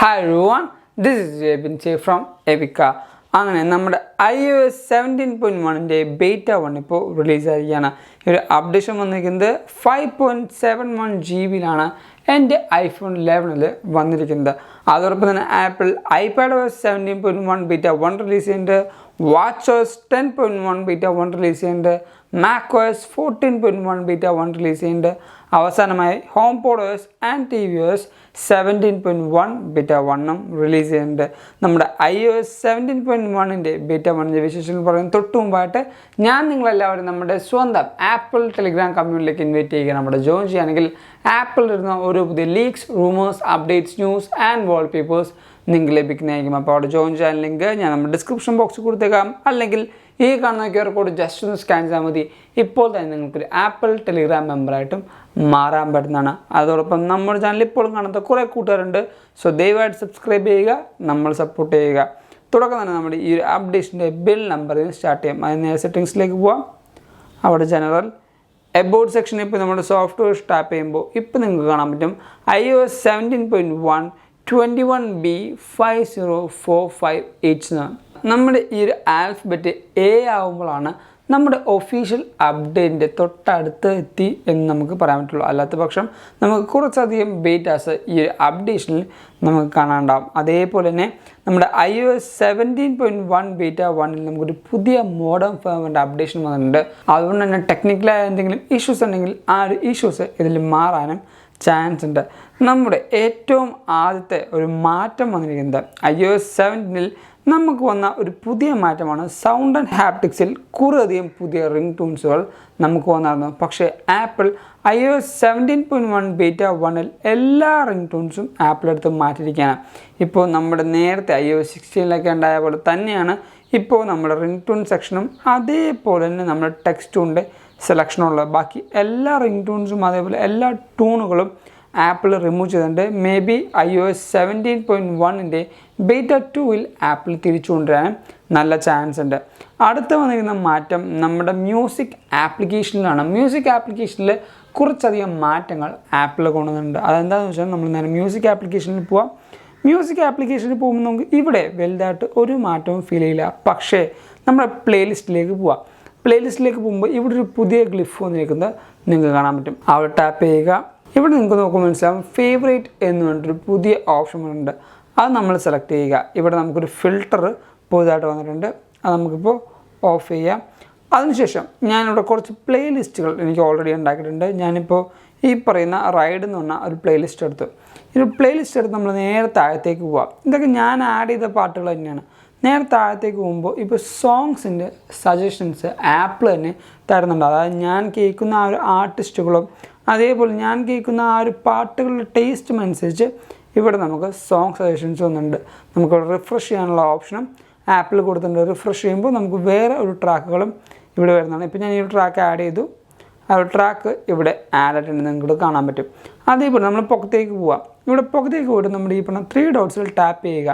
Hi everyone, this is Abin from Epica. അങ്ങനെ നമ്മുടെ iOS 17.1ൻ്റെ ബീറ്റ 1 ഇപ്പോൾ റിലീസ് ആയിരിക്കുകയാണ്. ഈ ഒരു അപ്ഡേഷൻ വന്നിരിക്കുന്നത് 5.71 GB എൻ്റെ ഐഫോൺ 11ൽ വന്നിരിക്കുന്നത്. അതോടൊപ്പം തന്നെ ആപ്പിൾ iPadOS 17.1 ബീറ്റ 1 റിലീസ് ചെയ്യുന്നുണ്ട്, WatchOS 10.1 ബീറ്റ 1 റിലീസ് ചെയ്യുന്നുണ്ട്, macOS 14.1 ബീറ്റ 1 റിലീസ് ചെയ്യുന്നുണ്ട്. അവസാനമായി HomePodOS and tvOS 17.1 beta 1 release ചെയ്യുന്നുണ്ട്. നമ്മുടെ iOS 17.1ൻ്റെ ബീറ്റ 1ൻ്റെ വിശേഷങ്ങൾ പറയുന്നത് തൊട്ട് മുമ്പായിട്ട് ഞാൻ നിങ്ങളെല്ലാവരും നമ്മുടെ സ്വന്തം ആപ്പിൾ ടെലിഗ്രാം കമ്മ്യൂണിറ്റിയിലേക്ക് ഇൻവൈറ്റ് ചെയ്യുക. നമ്മുടെ ജോയിൻ ചെയ്യുകയാണെങ്കിൽ ആപ്പിളിൽ ഇരുന്ന ഓരോ പുതിയ leaks, rumours, updates, news and wallpapers നിങ്ങൾക്ക് ലഭിക്കുന്നതായിരിക്കും. അപ്പോൾ അവിടെ ജോയിൻ ചെയ്യാൻ ലിങ്ക് ഞാൻ നമ്മുടെ ഡിസ്ക്രിപ്ഷൻ ബോക്സിൽ കൊടുത്തേക്കാം, അല്ലെങ്കിൽ ഈ കാണുന്ന QR കോഡ് ജസ്റ്റ് ഒന്ന് സ്കാൻ ചെയ്താൽ മതി. ഇപ്പോൾ തന്നെ നിങ്ങൾക്കൊരു ആപ്പിൾ ടെലിഗ്രാം മെമ്പറായിട്ടും മാറാൻ പറ്റുന്നതാണ്. അതോടൊപ്പം നമ്മുടെ ചാനൽ ഇപ്പോഴും കാണാത്ത കുറേ കൂട്ടുകാരുണ്ട്. സോ ദയവായിട്ട് സബ്സ്ക്രൈബ് ചെയ്യുക, നമ്മൾ സപ്പോർട്ട് ചെയ്യുക. തുടക്കം തന്നെ നമ്മുടെ ഈ ഒരു അപ്ഡേഷൻ്റെ ബിൽ നമ്പറിൽ സ്റ്റാർട്ട് ചെയ്യാം. അതിന് സെറ്റിങ്സിലേക്ക് പോവാം. അവിടെ ജനറൽ എബൌട്ട് സെക്ഷനിൽ ഇപ്പോൾ നമ്മുടെ സോഫ്റ്റ്വെയർ ടാപ്പ് ചെയ്യുമ്പോൾ ഇപ്പോൾ നിങ്ങൾക്ക് കാണാൻ പറ്റും iOS 17.1 21B50458 എന്നാണ്. നമ്മുടെ ഈ ഒരു ആൽഫബറ്റ് A ആകുമ്പോഴാണ് നമ്മുടെ ഒഫീഷ്യൽ അപ്ഡേറ്റിൻ്റെ തൊട്ടടുത്ത് എത്തി എന്ന് നമുക്ക് പറയാൻ പറ്റുള്ളൂ. അല്ലാത്ത പക്ഷം നമുക്ക് കുറച്ചധികം ബീറ്റാസ് ഈ ഒരു അപ്ഡേഷനിൽ നമുക്ക് കാണാനുണ്ടാകും. അതേപോലെ തന്നെ നമ്മുടെ iOS 17.1 ബീറ്റ 1ൽ നമുക്കൊരു പുതിയ മോഡേൺ ഫേമിൻ്റെ അപ്ഡേഷൻ വന്നിട്ടുണ്ട്. അതുകൊണ്ട് തന്നെ ടെക്നിക്കലായ എന്തെങ്കിലും ഇഷ്യൂസ് ഉണ്ടെങ്കിൽ ആ ഒരു ഇഷ്യൂസ് ഇതിൽ മാറാനും ചാൻസ് ഉണ്ട്. നമ്മുടെ ഏറ്റവും ആദ്യത്തെ ഒരു മാറ്റം വന്നിരിക്കുന്നത് iOS 17ൽ നമുക്ക് വന്ന ഒരു പുതിയ മാറ്റമാണ്. സൗണ്ട് ആൻഡ് ഹാപ്റ്റിക്സിൽ കുറേയധികം പുതിയ റിംഗ് ടൂൺസുകൾ നമുക്ക് വന്നായിരുന്നു. പക്ഷേ ആപ്പിൾ iOS 17.1 ബീറ്റ 1ൽ എല്ലാ റിംഗ് ടൂൺസും ആപ്പിളെടുത്ത് മാറ്റിയിരിക്കുകയാണ്. ഇപ്പോൾ നമ്മുടെ നേരത്തെ iOS 16 ഉണ്ടായ പോലെ തന്നെയാണ് ഇപ്പോൾ നമ്മുടെ റിംഗ് ടൂൺ സെക്ഷനും അതേപോലെ തന്നെ നമ്മുടെ ടെക്സ്റ്റ് സെലക്ഷനുള്ള ബാക്കി എല്ലാ റിംഗ് ടൂൺസും അതേപോലെ എല്ലാ ടൂണുകളും ആപ്പിൾ റിമൂവ് ചെയ്തിട്ടുണ്ട്. മേ ബി iOS 17.1ൻ്റെ ബീറ്റ 2ൽ ആപ്പിൾ തിരിച്ചു കൊണ്ടുവരാനും നല്ല ചാൻസ് ഉണ്ട്. അടുത്ത് വന്നിരിക്കുന്ന മാറ്റം നമ്മുടെ മ്യൂസിക് ആപ്ലിക്കേഷനിലാണ്. മ്യൂസിക് ആപ്ലിക്കേഷനിൽ കുറച്ചധികം മാറ്റങ്ങൾ ആപ്പിൾ കൊണ്ടുവന്നിട്ടുണ്ട്. അതെന്താണെന്ന് വെച്ചാൽ നമ്മൾ നേരെ മ്യൂസിക് ആപ്ലിക്കേഷനിൽ പോവാം. മ്യൂസിക് ആപ്ലിക്കേഷനിൽ പോകുമ്പോൾ നമുക്ക് ഇവിടെ വലുതായിട്ട് ഒരു മാറ്റവും ഫീൽ ചെയ്യില്ല. പക്ഷേ നമ്മുടെ പ്ലേലിസ്റ്റിലേക്ക് പോവാം. പ്ലേലിസ്റ്റിലേക്ക് പോകുമ്പോൾ ഇവിടെ ഒരു പുതിയ ഗ്ലിഫ് വന്നിരിക്കുന്നത് നിങ്ങൾക്ക് കാണാൻ പറ്റും. അവിടെ ടാപ്പ് ചെയ്യുക. ഇവിടെ നിങ്ങൾക്ക് നോക്കുമ്പോൾ മനസ്സിലാവും ഫേവറേറ്റ് എന്ന് പറഞ്ഞിട്ടൊരു പുതിയ ഓപ്ഷൻ ഉണ്ട്. അത് നമ്മൾ സെലക്ട് ചെയ്യുക. ഇവിടെ നമുക്കൊരു ഫിൽട്ടർ പുതുതായിട്ട് വന്നിട്ടുണ്ട്. അത് നമുക്കിപ്പോൾ ഓഫ് ചെയ്യാം. അതിനുശേഷം ഞാനിവിടെ കുറച്ച് പ്ലേലിസ്റ്റുകൾ എനിക്ക് ഓൾറെഡി ഉണ്ടാക്കിയിട്ടുണ്ട്. ഞാനിപ്പോൾ ഈ പറയുന്ന റൈഡ് എന്ന് പറഞ്ഞാൽ ഒരു പ്ലേലിസ്റ്റ് എടുത്തു. ഈ ഒരു പ്ലേലിസ്റ്റ് എടുത്ത് നമ്മൾ നേരെ താഴത്തേക്ക് പോവാം. ഇതൊക്കെ ഞാൻ ആഡ് ചെയ്ത പാട്ടുകൾ തന്നെയാണ്. നേരെ താഴത്തേക്ക് പോകുമ്പോൾ ഇപ്പോൾ സോങ്സിൻ്റെ സജഷൻസ് ആപ്പിൾ തന്നെ തരുന്നുണ്ട്. അതായത് ഞാൻ കേൾക്കുന്ന ആ ഒരു ആർട്ടിസ്റ്റുകളും അതേപോലെ ഞാൻ കേൾക്കുന്ന ആ ഒരു പാട്ടുകളുടെ ടേസ്റ്റും അനുസരിച്ച് ഇവിടെ നമുക്ക് സോങ് സജഷൻസ് വന്നിട്ടുണ്ട്. നമുക്ക് റിഫ്രഷ് ചെയ്യാനുള്ള ഓപ്ഷനും ആപ്പിൾ കൊടുത്തിട്ടുണ്ട്. റിഫ്രഷ് ചെയ്യുമ്പോൾ നമുക്ക് വേറെ ഒരു ട്രാക്കുകളും ഇവിടെ വരുന്നതാണ്. ഇപ്പോൾ ഞാൻ ഈ ഒരു ട്രാക്ക് ആഡ് ചെയ്തു. ആ ഒരു ട്രാക്ക് ഇവിടെ ആഡ് ആയിട്ടുണ്ട്, നിങ്ങൾക്ക് കാണാൻ പറ്റും. അതേപോലെ നമ്മൾ പുറത്തേക്ക് പോവാം. ഇവിടെ പുറത്തേക്ക് പോയിട്ട് നമ്മുടെ ഈ പറഞ്ഞ 3 ഡോട്ട്സിൽ ടാപ്പ് ചെയ്യുക.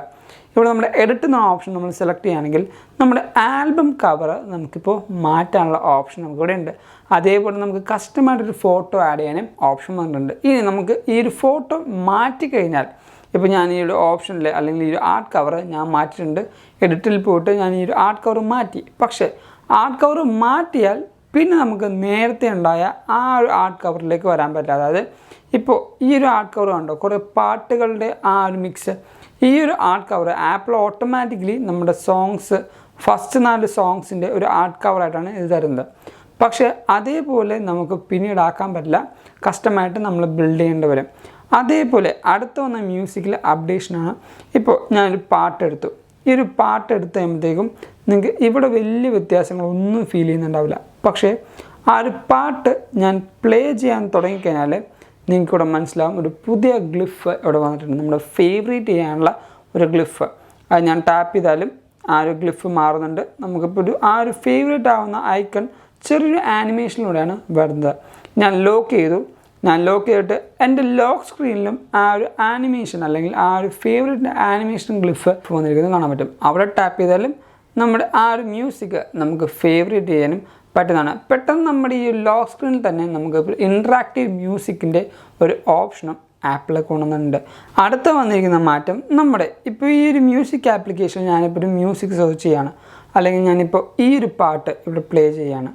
ഇവിടെ നമ്മുടെ എഡിറ്റ് എന്ന ഓപ്ഷൻ നമ്മൾ സെലക്ട് ചെയ്യുകയാണെങ്കിൽ നമ്മുടെ ആൽബം കവർ നമുക്കിപ്പോൾ മാറ്റാനുള്ള ഓപ്ഷൻ നമുക്കിവിടെ ഉണ്ട്. അതേപോലെ നമുക്ക് കസ്റ്റമായിട്ടൊരു ഫോട്ടോ ആഡ് ചെയ്യാനും ഓപ്ഷൻ വന്നിട്ടുണ്ട്. ഇനി നമുക്ക് ഈ ഒരു ഫോട്ടോ മാറ്റിക്കഴിഞ്ഞാൽ ഇപ്പോൾ ഞാൻ ഈ ഒരു ഓപ്ഷനിൽ അല്ലെങ്കിൽ ഈ ഒരു ആർട്ട് കവർ ഞാൻ മാറ്റിയിട്ടുണ്ട്. എഡിറ്റിൽ പോയിട്ട് ഞാൻ ഈ ഒരു ആർട്ട് കവർ മാറ്റി. പക്ഷേ ആർട്ട് കവർ മാറ്റിയാൽ പിന്നെ നമുക്ക് നേരത്തെ ഉണ്ടായ ആ ഒരു ആർട്ട് കവറിലേക്ക് വരാൻ പറ്റില്ല. അതായത് ഇപ്പോൾ ഈ ഒരു ആർട്ട് കവർ കണ്ടോ, കുറേ പാട്ടുകളുടെ ആ ഒരു മിക്സ്. ഈ ഒരു ആർട്ട് കവർ ആപ്പിൾ ഓട്ടോമാറ്റിക്കലി നമ്മുടെ സോങ്സ് ഫസ്റ്റ് 4 സോങ്സിൻ്റെ ഒരു ആർട്ട് കവറായിട്ടാണ് ഇത് തരുന്നത്. പക്ഷേ അതേപോലെ നമുക്ക് പിന്നീട് ആക്കാൻ പറ്റില്ല, കസ്റ്റമായിട്ട് നമ്മൾ ബിൽഡ് ചെയ്യേണ്ടി വരും. അതേപോലെ അടുത്ത വന്ന മ്യൂസിക്കിലെ അപ്ഡേഷനാണ്. ഇപ്പോൾ ഞാനൊരു പാട്ടെടുത്തു. ഈ ഒരു പാട്ടെടുത്ത് കഴിയുമ്പോഴത്തേക്കും നിങ്ങൾക്ക് ഇവിടെ വലിയ വ്യത്യാസങ്ങളൊന്നും ഫീൽ ചെയ്യുന്നുണ്ടാവില്ല. പക്ഷേ ആ ഒരു പാട്ട് ഞാൻ പ്ലേ ചെയ്യാൻ തുടങ്ങിക്കഴിഞ്ഞാൽ നിങ്ങൾക്കിവിടെ മനസ്സിലാവും ഒരു പുതിയ ഗ്ലിഫ് ഇവിടെ വന്നിട്ടുണ്ട്. നമ്മുടെ ഫേവറേറ്റ് ചെയ്യാനുള്ള ഒരു ഗ്ലിഫ്. അത് ഞാൻ ടാപ്പ് ചെയ്താലും ആ ഒരു ഗ്ലിഫ് മാറുന്നുണ്ട്. നമുക്കിപ്പോൾ ആ ഒരു ഫേവറേറ്റ് ആവുന്ന ഐക്കൺ ചെറിയൊരു ആനിമേഷനിലൂടെയാണ് വരുന്നത്. ഞാൻ ലോക്ക് ചെയ്തു. ഞാൻ ലോക്ക് ചെയ്തിട്ട് എൻ്റെ ലോക്ക് സ്ക്രീനിലും ആ ഒരു ആനിമേഷൻ അല്ലെങ്കിൽ ആ ഒരു ഫേവറേറ്റ് ആനിമേഷൻ ഗ്ലിഫ് വന്നിരിക്കുന്നത് കാണാൻ പറ്റും. അവിടെ ടാപ്പ് ചെയ്താലും നമ്മുടെ ആ ഒരു മ്യൂസിക് നമുക്ക് ഫേവറേറ്റ് ചെയ്യാനും പറ്റുന്നതാണ്. പെട്ടെന്ന് നമ്മുടെ ഈ ലോക്ക് സ്ക്രീനിൽ തന്നെ നമുക്ക് ഇൻട്രാക്റ്റീവ് മ്യൂസിക്കിൻ്റെ ഒരു ഓപ്ഷനും ആപ്പിൾ കൊണ്ടുവന്നിട്ടുണ്ട്. അടുത്ത വന്നിരിക്കുന്ന മാറ്റം നമ്മുടെ ഇപ്പോൾ ഈ ഒരു മ്യൂസിക് ആപ്ലിക്കേഷൻ ഞാനിപ്പോൾ ഒരു മ്യൂസിക് സെർച്ച് ചെയ്യാണ്, അല്ലെങ്കിൽ ഞാനിപ്പോൾ ഈ ഒരു പാട്ട് ഇവിടെ പ്ലേ ചെയ്യാണ്.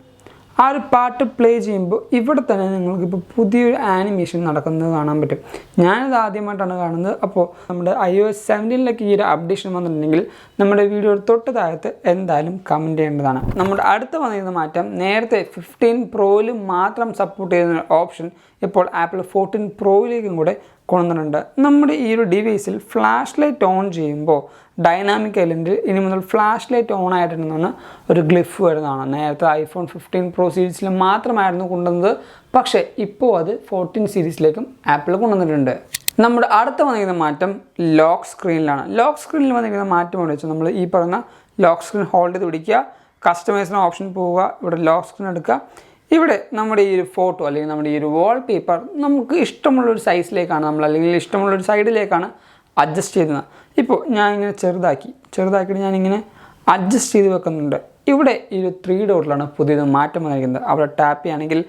ആ ഒരു പാട്ട് പ്ലേ ചെയ്യുമ്പോൾ ഇവിടെ തന്നെ നിങ്ങൾക്കിപ്പോൾ പുതിയൊരു ആനിമേഷൻ നടക്കുന്നത് കാണാൻ പറ്റും. ഞാനിത് ആദ്യമായിട്ടാണ് കാണുന്നത്. അപ്പോൾ നമ്മുടെ iOS 17 ഈ ഒരു അപ്ഡേഷൻ വന്നിട്ടുണ്ടെങ്കിൽ നമ്മുടെ വീഡിയോ തൊട്ട് താഴത്ത് എന്തായാലും കമൻറ്റ് ചെയ്യേണ്ടതാണ്. നമ്മുടെ അടുത്ത് വന്നിരുന്ന മാറ്റം, നേരത്തെ 15 Proയിൽ മാത്രം സപ്പോർട്ട് ചെയ്യുന്ന ഓപ്ഷൻ ഇപ്പോൾ ആപ്പിൾ 14 Proയിലേക്കും കൂടെ കൊണ്ടുവന്നിട്ടുണ്ട്. നമ്മുടെ ഈ ഒരു ഡിവൈസിൽ ഫ്ലാഷ് ലൈറ്റ് ഓൺ ചെയ്യുമ്പോൾ ഡൈനാമിക് ഐലൻഡിൽ ഇനി മുതൽ ഫ്ലാഷ് ലൈറ്റ് ഓൺ ആയിട്ടുണ്ടെന്ന് ഒരു ഗ്ലിഫ് വരുന്നതാണ്. നേരത്തെ iPhone 15 Pro സീരീസിൽ മാത്രമായിരുന്നു കൊണ്ടുവന്നത്, പക്ഷേ ഇപ്പോൾ അത് 14 സീരീസിലേക്കും ആപ്പിൾ കൊണ്ടുവന്നിട്ടുണ്ട്. നമ്മുടെ അടുത്ത വന്നിരിക്കുന്ന മാറ്റം ലോക്ക് സ്ക്രീനിലാണ്. ലോക്ക് സ്ക്രീനിൽ വന്നിരിക്കുന്ന മാറ്റം എന്ന് വെച്ചാൽ നമ്മൾ ഈ പറയുന്ന ലോക്ക് സ്ക്രീൻ ഹോൾഡ് ചെയ്ത് പിടിക്കുക, കസ്റ്റമൈസിന് ഓപ്ഷൻ പോവുക, ഇവിടെ ലോക്ക് സ്ക്രീൻ എടുക്കുക. ഇവിടെ നമ്മുടെ ഈ ഒരു ഫോട്ടോ അല്ലെങ്കിൽ നമ്മുടെ ഈ ഒരു വാൾ പേപ്പർ നമുക്ക് ഇഷ്ടമുള്ളൊരു സൈസിലേക്കാണ് നമ്മൾ, അല്ലെങ്കിൽ ഇഷ്ടമുള്ളൊരു സൈഡിലേക്കാണ് അഡ്ജസ്റ്റ് ചെയ്യുന്നത്. ഇപ്പോൾ ഞാനിങ്ങനെ ചെറുതാക്കിയിട്ട് ഞാനിങ്ങനെ അഡ്ജസ്റ്റ് ചെയ്ത് വെക്കുന്നുണ്ട്. ഇവിടെ ഈ ഒരു 3 ഡോട്ടിലാണ് പുതിയത് മാറ്റം വന്നിരിക്കുന്നത്. അവിടെ ടാപ്പ് ചെയ്യുകയാണെങ്കിൽ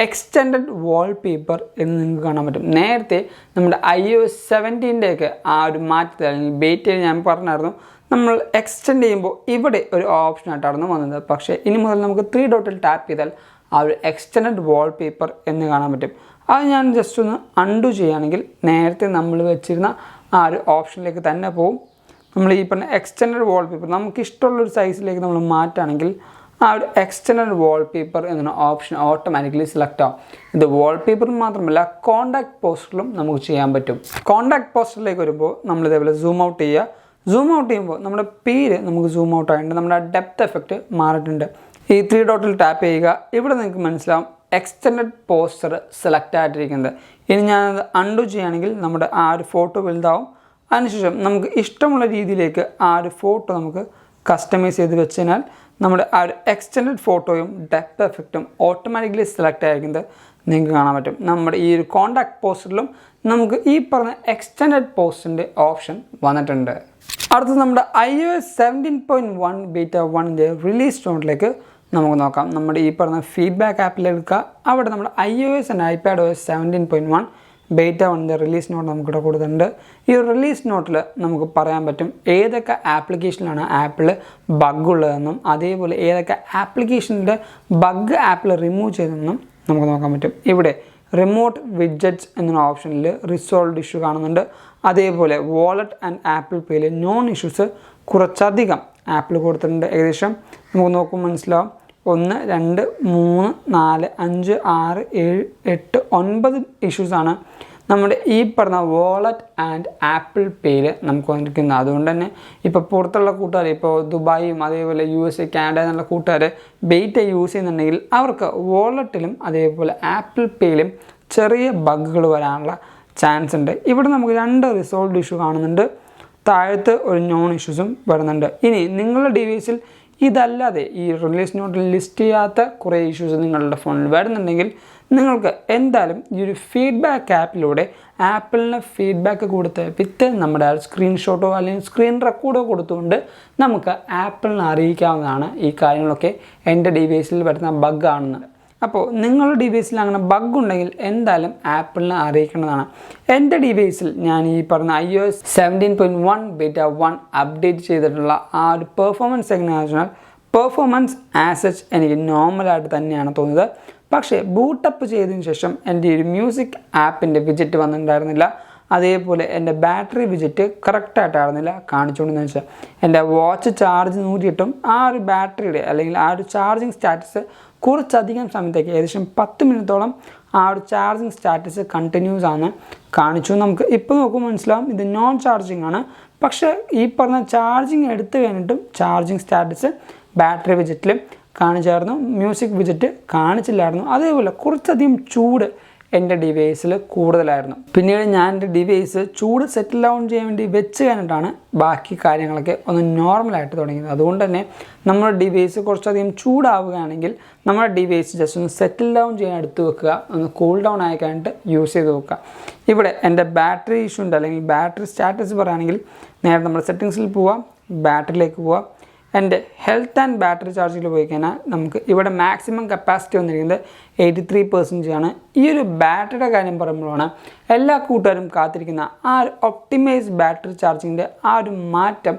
എക്സ്റ്റെൻഡഡ് വാൾ പേപ്പർ എന്ന് നിങ്ങൾക്ക് കാണാൻ പറ്റും. നേരത്തെ നമ്മുടെ iOS 17 ആ ഒരു മാറ്റത്തിൽ അല്ലെങ്കിൽ ബേറ്റയിൽ ഞാൻ പറഞ്ഞായിരുന്നു, നമ്മൾ എക്സ്റ്റെൻഡ് ചെയ്യുമ്പോൾ ഇവിടെ ഒരു ഓപ്ഷനായിട്ടായിരുന്നു വന്നത്. പക്ഷേ ഇനി മുതൽ നമുക്ക് 3 ഡോട്ടിൽ ടാപ്പ് ചെയ്താൽ ആ ഒരു എക്സ്റ്റെൻഡഡ് വാൾ പേപ്പർ എന്ന് കാണാൻ പറ്റും. അത് ഞാൻ ജസ്റ്റ് ഒന്ന് അൺഡു ചെയ്യുകയാണെങ്കിൽ നേരത്തെ നമ്മൾ വെച്ചിരുന്ന ആ ഒരു ഓപ്ഷനിലേക്ക് തന്നെ പോകും. നമ്മൾ ഈ പറഞ്ഞ എക്സ്റ്റെൻഡഡ് വാൾ പേപ്പർ നമുക്ക് ഇഷ്ടമുള്ളൊരു സൈസിലേക്ക് നമ്മൾ മാറ്റുകയാണെങ്കിൽ ആ ഒരു എക്സ്റ്റെൻഡഡ് വാൾ പേപ്പർ എന്ന ഓപ്ഷൻ ഓട്ടോമാറ്റിക്കലി സെലക്ട് ആവും. ഇത് വാൾ പേപ്പറിൽ മാത്രമല്ല കോണ്ടാക്ട് പോസ്റ്ററിലും നമുക്ക് ചെയ്യാൻ പറ്റും. കോണ്ടാക്ട് പോസ്റ്ററിലേക്ക് വരുമ്പോൾ നമ്മൾ ഇതേപോലെ സൂം ഔട്ട് ചെയ്യുക. സൂം ഔട്ട് ചെയ്യുമ്പോൾ നമ്മുടെ പേര് നമുക്ക് സൂം ഔട്ട് ആയിട്ടുണ്ട്, നമ്മുടെ ഡെപ്ത് എഫക്റ്റ് മാറിയിട്ടുണ്ട്. ഈ 3 ഡോട്ടിൽ ടാപ്പ് ചെയ്യുക. ഇവിടെ നിങ്ങൾക്ക് മനസ്സിലാവും എക്സ്റ്റെൻഡഡ് പോസ്റ്റർ സെലക്ട് ആയിട്ടിരിക്കുന്നത്. ഇനി ഞാനത് അൺഡു ചെയ്യുകയാണെങ്കിൽ നമ്മുടെ ആ ഒരു ഫോട്ടോ വലുതാവും. അതിനുശേഷം നമുക്ക് ഇഷ്ടമുള്ള രീതിയിലേക്ക് ആ ഒരു ഫോട്ടോ നമുക്ക് കസ്റ്റമൈസ് ചെയ്ത് വെച്ച് കഴിഞ്ഞാൽ നമ്മുടെ ആ ഒരു എക്സ്റ്റെൻഡഡ് ഫോട്ടോയും ഡെപ്ത് എഫക്റ്റും ഓട്ടോമാറ്റിക്കലി സെലക്ട് ആയിരിക്കുന്നത് നിങ്ങൾക്ക് കാണാൻ പറ്റും. നമ്മുടെ ഈ ഒരു കോണ്ടാക്ട് പോസ്റ്ററിലും നമുക്ക് ഈ പറഞ്ഞ എക്സ്റ്റെൻഡഡ് പോസ്റ്ററിൻ്റെ ഓപ്ഷൻ വന്നിട്ടുണ്ട്. അടുത്തത് നമ്മുടെ iOS 17.1 ബീറ്റ 1ൻ്റെ റിലീസ് നോട്ടിലേക്ക് നമുക്ക് നോക്കാം. നമ്മുടെ ഈ പറഞ്ഞ ഫീഡ്ബാക്ക് ആപ്പിലെടുക്കുക. അവിടെ നമ്മുടെ iOS ആൻഡ് iPadOS 17.1 ബീറ്റ 1ൻ്റെ റിലീസ് നോട്ട് നമുക്കിവിടെ കൊടുത്തിട്ടുണ്ട്. ഈ റിലീസ് നോട്ടിൽ നമുക്ക് പറയാൻ പറ്റും ഏതൊക്കെ ആപ്ലിക്കേഷനിലാണ് ആപ്പിൾ ബഗ് ഉള്ളതെന്നും അതേപോലെ ഏതൊക്കെ ആപ്ലിക്കേഷൻ്റെ ബഗ് ആപ്പിൾ റിമൂവ് ചെയ്തതെന്നും നമുക്ക് നോക്കാൻ പറ്റും. ഇവിടെ റിമോട്ട് വിഡ്ജറ്റ്സ് എന്ന ഓപ്ഷനിൽ റിസോൾവ്ഡ് ഇഷ്യൂ കാണുന്നുണ്ട്. അതേപോലെ വാലറ്റ് ആൻഡ് ആപ്പിൾ പേയിൽ നോൺ ഇഷ്യൂസ് കുറച്ചധികം ആപ്പിൾ കൊടുത്തിട്ടുണ്ട്. ഏകദേശം നമുക്ക് നോക്കുമ്പോൾ മനസ്സിലാവും 1, 2, 3, 4, 5, 6, 7, 8, 9 ഇഷ്യൂസാണ് നമ്മുടെ ഈ പറഞ്ഞ വാലറ്റ് ആൻഡ് ആപ്പിൾ പേയിൽ നമുക്ക് വന്നിരിക്കുന്നത്. അതുകൊണ്ട് തന്നെ ഇപ്പോൾ പുറത്തുള്ള കൂട്ടുകാർ, ഇപ്പോൾ ദുബായും അതേപോലെ USA, കാനഡ എന്നുള്ള കൂട്ടുകാർ ബെയ്റ്റ യൂസ് ചെയ്യുന്നുണ്ടെങ്കിൽ അവർക്ക് വാലറ്റിലും അതേപോലെ ആപ്പിൾ പേയിലും ചെറിയ ബഗ്ഗുകൾ വരാനുള്ള ചാൻസ് ഉണ്ട്. ഇവിടെ നമുക്ക് 2 റിസോൾവ്ഡ് ഇഷ്യൂ കാണുന്നുണ്ട്, താഴത്ത് ഒരു നോൺ ഇഷ്യൂസും വരുന്നുണ്ട്. ഇനി നിങ്ങളുടെ ഡിവൈസിൽ ഇതല്ലാതെ ഈ റിലീസ് നോട്ടിൽ ലിസ്റ്റ് ചെയ്യാത്ത കുറേ ഇഷ്യൂസ് നിങ്ങളുടെ ഫോണിൽ വരുന്നുണ്ടെങ്കിൽ നിങ്ങൾക്ക് എന്തായാലും ഈ ഒരു ഫീഡ്ബാക്ക് ആപ്പിലൂടെ ആപ്പിളിന് ഫീഡ്ബാക്ക് കൊടുത്ത് വിത്ത് നമ്മുടെ സ്ക്രീൻഷോട്ടോ അല്ലെങ്കിൽ സ്ക്രീൻ റെക്കോർഡോ കൊടുത്തുകൊണ്ട് നമുക്ക് ആപ്പിളിനെ അറിയിക്കാവുന്നതാണ് ഈ കാര്യങ്ങളൊക്കെ എൻ്റെ ഡിവൈസിൽ വരുന്ന ബഗ് ആണെന്ന്. അപ്പോൾ നിങ്ങളുടെ ഡിവൈസിൽ അങ്ങനെ ബഗ് ഉണ്ടെങ്കിൽ എന്തായാലും ആപ്പിളിനെ അറിയിക്കേണ്ടതാണ്. എൻ്റെ ഡിവൈസിൽ ഞാൻ ഈ പറഞ്ഞ iOS 17.1 ബീറ്റ 1 അപ്ഡേറ്റ് ചെയ്തിട്ടുള്ള ആ ഒരു പെർഫോമൻസ് എങ്ങനെയാണെന്ന് വെച്ചാൽ പെർഫോമൻസ് ആസച്ച് എനിക്ക് നോർമലായിട്ട് തന്നെയാണ് തോന്നിയത്. പക്ഷേ ബൂട്ടപ്പ് ചെയ്തതിന് ശേഷം എൻ്റെ ഒരു മ്യൂസിക് ആപ്പിൻ്റെ വിജിറ്റ് വന്നിട്ടുണ്ടായിരുന്നില്ല. അതേപോലെ എൻ്റെ ബാറ്ററി വിജിറ്റ് കറക്റ്റായിട്ടായിരുന്നില്ല കാണിച്ചുകൊണ്ടെന്ന് വെച്ചാൽ എൻ്റെ വാച്ച് ചാർജ് 100 ആ ഒരു ബാറ്ററിയുടെ അല്ലെങ്കിൽ ആ ഒരു ചാർജിങ് സ്റ്റാറ്റസ് കുറച്ചധികം സമയത്തേക്ക് ഏകദേശം 10 മിനിറ്റോളം ആ ഒരു ചാർജിങ് സ്റ്റാറ്റസ് കണ്ടിന്യൂസ് ആണ് കാണിച്ചു. നമുക്ക് ഇപ്പോൾ നോക്കുമ്പോൾ മനസ്സിലാവും ഇത് നോൺ ചാർജിങ് ആണ്. പക്ഷേ ഈ പറഞ്ഞ ചാർജിങ് എടുത്തു കഴിഞ്ഞിട്ടും ചാർജിങ് സ്റ്റാറ്റസ് ബാറ്ററി വിജിറ്റിൽ കാണിച്ചായിരുന്നു, മ്യൂസിക് വിജിറ്റ് കാണിച്ചില്ലായിരുന്നു. അതേപോലെ കുറച്ചധികം ചൂട് എൻ്റെ ഡിവൈസിൽ കൂടുതലായിരുന്നു. പിന്നീട് ഞാൻ എൻ്റെ ഡിവൈസ് ചൂട് സെറ്റിൽ ഡൗൺ ചെയ്യാൻ വേണ്ടി വെച്ച് കഴിഞ്ഞിട്ടാണ് ബാക്കി കാര്യങ്ങളൊക്കെ ഒന്ന് നോർമലായിട്ട് തുടങ്ങിയത്. അതുകൊണ്ട് തന്നെ നമ്മുടെ ഡിവൈസ് കുറച്ചധികം ചൂടാവുകയാണെങ്കിൽ നമ്മുടെ ഡിവൈസ് ജസ്റ്റ് ഒന്ന് സെറ്റിൽ ഡൗൺ ചെയ്യാൻ എടുത്ത് വെക്കുക, ഒന്ന് കൂൾ ഡൗൺ ആയി കഴിഞ്ഞിട്ട് യൂസ് ചെയ്ത് വെക്കുക. ഇവിടെ എൻ്റെ ബാറ്ററി ഇഷ്യൂ ഉണ്ട് അല്ലെങ്കിൽ ബാറ്ററി സ്റ്റാറ്റസ് പറയുകയാണെങ്കിൽ നേരെ നമ്മൾ സെറ്റിങ്സിൽ പോവുക, ബാറ്ററിയിലേക്ക് പോവുക, എൻ്റെ ഹെൽത്ത് ആൻഡ് ബാറ്ററി ചാർജിൽ പോയി കഴിഞ്ഞാൽ നമുക്ക് ഇവിടെ മാക്സിമം കപ്പാസിറ്റി വന്നിരിക്കുന്നത് 83% ആണ്. ഈ ഒരു ബാറ്ററിയുടെ കാര്യം പറയുമ്പോഴാണ് എല്ലാ കൂട്ടുകാരും കാത്തിരിക്കുന്ന ആ ഒരു ഒപ്റ്റിമൈസ് ബാറ്ററി ചാർജിങ്ങിൻ്റെ ആ ഒരു മാറ്റം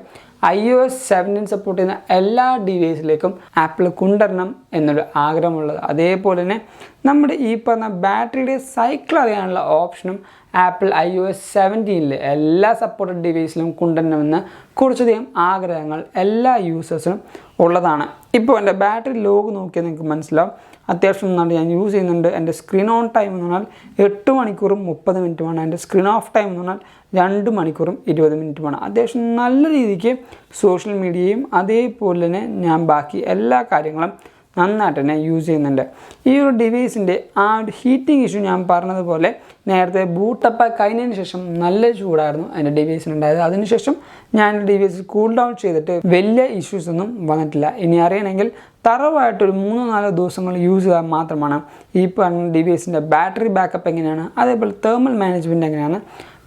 iOS 17 സപ്പോർട്ട് ചെയ്യുന്ന എല്ലാ ഡിവൈസിലേക്കും ആപ്പിൾ കൊണ്ടുവരണം എന്നൊരു ആഗ്രഹമുള്ളത്. അതേപോലെ തന്നെ നമ്മുടെ ഈ പറഞ്ഞ ബാറ്ററിയുടെ സൈക്കിൾ അറിയാനുള്ള ഓപ്ഷനും ആപ്പിൾ iOS 17 എല്ലാ സപ്പോർട്ടഡ് ഡിവൈസിലും കൊണ്ടുവരണമെന്ന് കുറച്ചധികം ആഗ്രഹങ്ങൾ എല്ലാ യൂസേഴ്സിനും ഉള്ളതാണ്. ഇപ്പോൾ എൻ്റെ ബാറ്ററി ലോഗ് നോക്കിയാൽ നിങ്ങൾക്ക് മനസ്സിലാവും. അത്യാവശ്യം നന്നായിട്ട് ഞാൻ യൂസ് ചെയ്യുന്നുണ്ട്. എൻ്റെ സ്ക്രീൻ ഓൺ ടൈം എന്ന് പറഞ്ഞാൽ 8 മണിക്കൂറും 30 മിനിറ്റുമാണ്. എൻ്റെ സ്ക്രീൻ ഓഫ് ടൈം എന്ന് പറഞ്ഞാൽ 2 മണിക്കൂറും 20 മിനിറ്റുമാണ്. അത്യാവശ്യം നല്ല രീതിക്ക് സോഷ്യൽ മീഡിയയും അതേപോലെ തന്നെ ഞാൻ ബാക്കി എല്ലാ കാര്യങ്ങളും നന്നായിട്ട് തന്നെ യൂസ് ചെയ്യുന്നുണ്ട്. ഈ ഒരു ഡിവൈസിൻ്റെ ആ ഒരു ഹീറ്റിംഗ് ഇഷ്യൂ ഞാൻ പറഞ്ഞതുപോലെ നേരത്തെ ബൂട്ടപ്പ് കഴിഞ്ഞതിന് ശേഷം നല്ല ചൂടായിരുന്നു എൻ്റെ ഡിവൈസിനുണ്ടായത്. അതിനുശേഷം ഞാൻ ഡിവൈസ് കൂൾ ഡൗൺ ചെയ്തിട്ട് വലിയ ഇഷ്യൂസ് ഒന്നും വന്നിട്ടില്ല. ഇനി അറിയണമെങ്കിൽ തറവായിട്ടൊരു 3-4 ദിവസങ്ങൾ യൂസ് ചെയ്താൽ മാത്രമാണ് ഈ പറഞ്ഞ ഡിവൈസിൻ്റെ ബാറ്ററി ബാക്കപ്പ് എങ്ങനെയാണ് അതേപോലെ തേർമൽ മാനേജ്മെൻറ്റ് എങ്ങനെയാണ്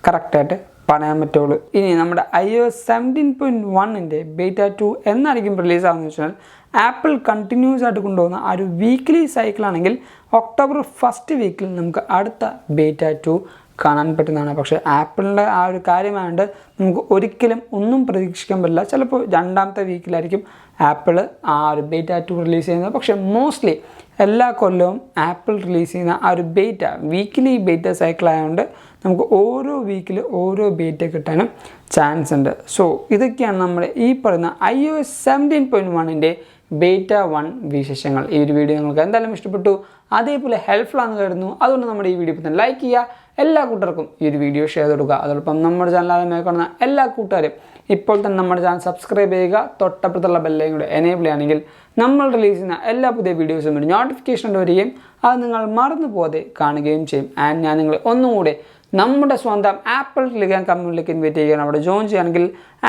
കറക്റ്റായിട്ട് പറയാൻ പറ്റുള്ളൂ. ഇനി നമ്മുടെ iOS 17.1 ബീറ്റ 2 എന്നായിരിക്കും റിലീസ് ആകുന്നത് വെച്ചാൽ ആപ്പിൾ കണ്ടിന്യൂസ് ആയിട്ട് കൊണ്ടുപോകുന്ന ആ ഒരു വീക്ക്ലി സൈക്കിളാണെങ്കിൽ ഒക്ടോബർ 1st വീക്കിൽ നമുക്ക് അടുത്ത ബീറ്റ 2 കാണാൻ പറ്റുന്നതാണ്. പക്ഷേ ആപ്പിളിൻ്റെ ആ ഒരു കാര്യമായതുകൊണ്ട് നമുക്ക് ഒരിക്കലും ഒന്നും പ്രതീക്ഷിക്കാൻ പറ്റില്ല. ചിലപ്പോൾ 2ാമത്തെ വീക്കിലായിരിക്കും ആപ്പിൾ ആ ഒരു ബീറ്റ 2 റിലീസ് ചെയ്യുന്നത്. പക്ഷേ മോസ്റ്റ്ലി എല്ലാ കൊല്ലവും ആപ്പിൾ റിലീസ് ചെയ്യുന്ന ആ ഒരു വീക്കിലി ബീറ്റ സൈക്കിൾ ആയതുകൊണ്ട് നമുക്ക് ഓരോ വീക്കിൽ ഓരോ ബീറ്റ കിട്ടാനും ചാൻസ് ഉണ്ട്. സോ ഇതൊക്കെയാണ് നമ്മുടെ ഈ പറയുന്ന iOS 17.1 ബീറ്റ 1 വിശേഷങ്ങൾ. ഈ ഒരു വീഡിയോ നിങ്ങൾക്ക് എന്തായാലും ഇഷ്ടപ്പെട്ടു, അതേപോലെ ഹെൽപ്ഫുൾ ആണെന്ന് കരുതുന്നു. അതുകൊണ്ട് നമ്മുടെ ഈ വീഡിയോ ഇപ്പോൾ തന്നെ ലൈക്ക് ചെയ്യുക, എല്ലാ കൂട്ടർക്കും ഈ ഒരു വീഡിയോ ഷെയർ ചെയ്ത് കൊടുക്കുക. അതോടൊപ്പം നമ്മുടെ ചാനൽ ആദ്യമായി കാണുന്ന എല്ലാ കൂട്ടുകാരും ഇപ്പോൾ തന്നെ നമ്മുടെ ചാനൽ സബ്സ്ക്രൈബ് ചെയ്യുക. തൊട്ടപ്പുറത്തുള്ള ബെല്ലൈക്കൺ കൂടെ എനേബിൾ ചെയ്യുകയാണെങ്കിൽ നമ്മൾ റിലീസ് ചെയ്യുന്ന എല്ലാ പുതിയ വീഡിയോസും ഒരു നോട്ടിഫിക്കേഷൻ വരികയും അത് നിങ്ങൾ മറന്നു പോകാതെ കാണുകയും ചെയ്യും. ആൻഡ് ഞാൻ നിങ്ങളെ ഒന്നുകൂടെ നമ്മുടെ സ്വന്തം ആപ്പിൾ ടെലിഗ്രാം കമ്മ്യൂണിറ്റിയിലേക്ക് ഇൻവൈറ്റ് ചെയ്യുകയാണ്. അവിടെ ജോയിൻ ചെയ്യുകയാണെങ്കിൽ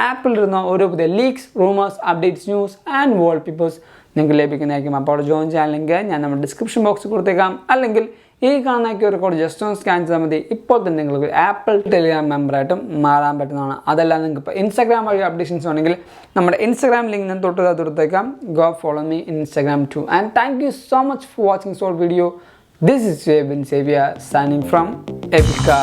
ആപ്പിൾ ഇരുന്ന ഓരോ പുതിയ leaks, rumours, updates, news and wallpapers നിങ്ങൾക്ക് ലഭിക്കുന്നതായിരിക്കും. അപ്പോൾ അവിടെ ജോയിൻ ചെയ്യാൻ ലിങ്ക് ഞാൻ നമ്മുടെ ഡിസ്ക്രിപ്ഷൻ ബോക്സിൽ കൊടുത്തേക്കാം. അല്ലെങ്കിൽ ഈ കാണുന്ന QR കോഡ് ജസ്റ്റ് ഒന്ന് സ്കാൻ ചെയ്താൽ മതി. ഇപ്പോൾ തന്നെ നിങ്ങൾക്ക് ആപ്പിൾ ടെലിഗ്രാം മെമ്പറായിട്ടും മാറാൻ പറ്റുന്നതാണ്. അതല്ല നിങ്ങൾക്ക് ഇപ്പോൾ ഇൻസ്റ്റാഗ്രാം വഴി അപ്ഡേഷൻസ് വേണമെങ്കിൽ നമ്മുടെ ഇൻസ്റ്റാഗ്രാം ലിങ്ക് ഞാൻ തൊട്ടടുത്തേക്കാം. Go follow me Instagram too. And thank you so much for watching this whole video. This is Xavier signing from Epica.